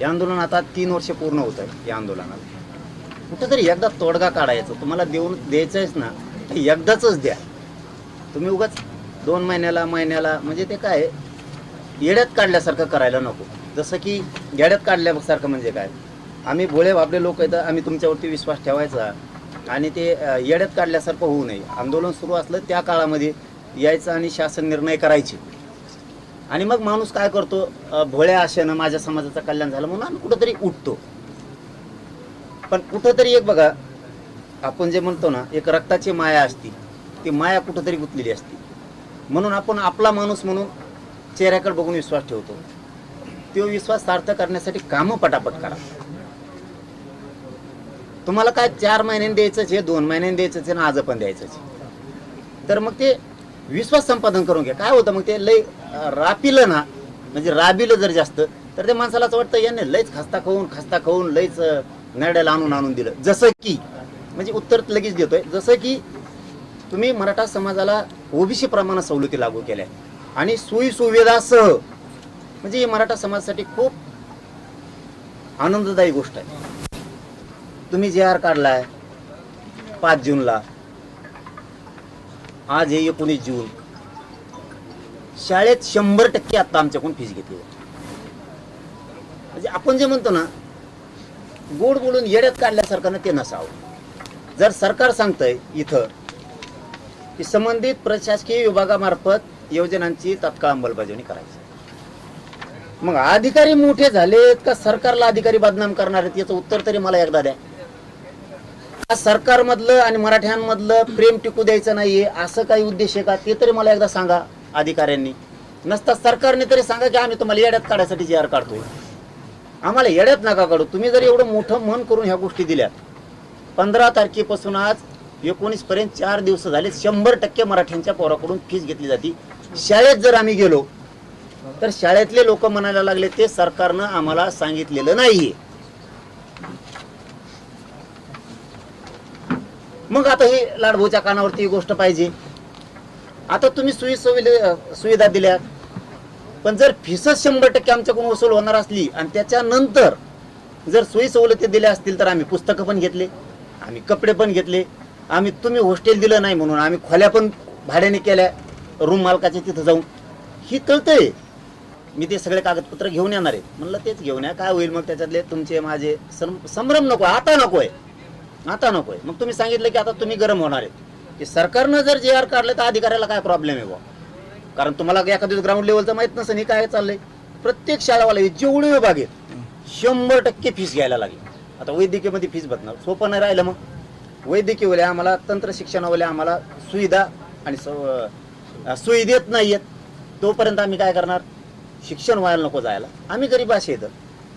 हे आंदोलन आता 3 वर्ष पूर्ण होत आहे. या आंदोलनाला कुठेतरी एकदा तोडगा काढायचा. तुम्हाला द्यायचंच ना ते एकदाच द्या. तुम्ही उगाच 2 महिन्याला म्हणजे ते काय येड्यात काढल्यासारखं करायला नको. जसं की येड्यात काढल्यासारखं म्हणजे काय, आम्ही भोळे बापले लोक आहेत, आम्ही तुमच्यावरती विश्वास ठेवायचा आणि ते येड्यात काढल्यासारखं होऊ नये. आंदोलन सुरू असलं त्या काळामध्ये यायचं आणि शासन निर्णय करायचे. आणि मग माणूस काय करतो, भोळ्या आशेनं माझ्या समाजाचं कल्याण झालं म्हणून आम्ही कुठंतरी उठतो. पण कुठंतरी एक बघा, आपण जे म्हणतो ना एक रक्ताची माया असती, ती माया कुठंतरी गुंतलेली असते. म्हणून आपण आपला माणूस म्हणून चेहऱ्याकडे बघून विश्वास ठेवतो. तो विश्वास सार्थ करण्यासाठी कामं पटापट करा. तुम्हाला काय 4 महिन्यांनी द्यायचंच आहे, 2 महिन्यांनी द्यायचंच आहे ना आज पण द्यायचंच आहे, तर मग ते विश्वास संपादन करून घ्या. काय होतं मग ते लय रापिलं ना, म्हणजे राबिलं जर जास्त तर ते माणसाला असं वाटतं याने लयच खस्ता खाऊन लयच नरड्याला आणून दिलं. जसं की म्हणजे उत्तर लगेच देतोय, जसं की तुम्ही मराठा समाजाला ओबीसी प्रमाणे सवलती लागू केल्या आणि सोयी सुविधासह, म्हणजे ही मराठा समाजासाठी खूप आनंददायी गोष्ट आहे. तुम्ही JR काढलाय 5 जूनला, आज हे 19 जून. शाळेत 100% आता आमच्याकडून फीस घेतली. म्हणजे आपण जे म्हणतो ना गोड बोलून येड्यात काढल्यासारखं ना ते नसावं. जर सरकार सांगतंय इथं की संबंधित प्रशासकीय विभागामार्फत योजनांची तात्काळ अंमलबजावणी करायची, मग अधिकारी मोठे झालेत का सरकारला अधिकारी बदनाम करणार आहेत याचं उत्तर तरी मला एकदा द्या. सरकारमधलं आणि मराठ्यांमधलं प्रेम टिकू द्यायचं नाहीये असं काही उद्देश आहे का ते तरी मला एकदा सांगा अधिकाऱ्यांनी. नसता सरकारने तरी सांगा की आम्ही तुम्हाला येड्यात काढायसाठी JR काढतोय. आम्हाला येड्यात नका काढू. तुम्ही जर एवढं मोठं मन करून ह्या गोष्टी दिल्यात, 15 तारखेपासून आज 19 पर्यंत 4 दिवस झाले 100% मराठ्यांच्या पोराकडून फीस घेतली जाते. शाळेत जर आम्ही गेलो तर शाळेतले लोक म्हणायला लागले ते सरकारनं आम्हाला सांगितलेलं नाहीये. मग आता हे लाडभोच्या कानावरती ही गोष्ट पाहिजे. आता तुम्ही सुविधा दिल्या, पण जर फीसच 100% आमच्याकडून वसूल होणार असली आणि त्याच्यानंतर जर सोयी सवलती दिल्या असतील तर आम्ही पुस्तकं पण घेतले, आम्ही कपडे पण घेतले, आम्ही तुम्ही हॉस्टेल दिलं नाही म्हणून आम्ही खोल्या पण भाड्याने केल्या रूम मालकाच्या तिथं जाऊन. ही कळतंय. मी ते सगळे कागदपत्र घेऊन येणार आहे. म्हणलं तेच घेऊन या, काय होईल मग त्याच्यातले तुमचे माझे संभ्रम नको. आता नकोय. मग तुम्ही सांगितलं की आता तुम्ही गरम होणार आहेत की सरकारनं जर JR काढलं तर अधिकाऱ्याला काय प्रॉब्लेम आहे बा. कारण तुम्हाला एखाद्या ग्राउंड लेवलचं माहित नसेल हे काय चाललंय. प्रत्येक शाळावाला जेवढे विभाग आहेत 100% फीस घ्यायला लागली. आता वैद्यकीयमध्ये फीस बदणार सोपं नाही राहिलं. मग वैद्यकीयवाले आम्हाला, तंत्र शिक्षणावाले आम्हाला सुविधा आणि सोयी देत नाहीयेत. तोपर्यंत आम्ही काय करणार. शिक्षण व्हायला नको जायला. आम्ही गरीब असे येतं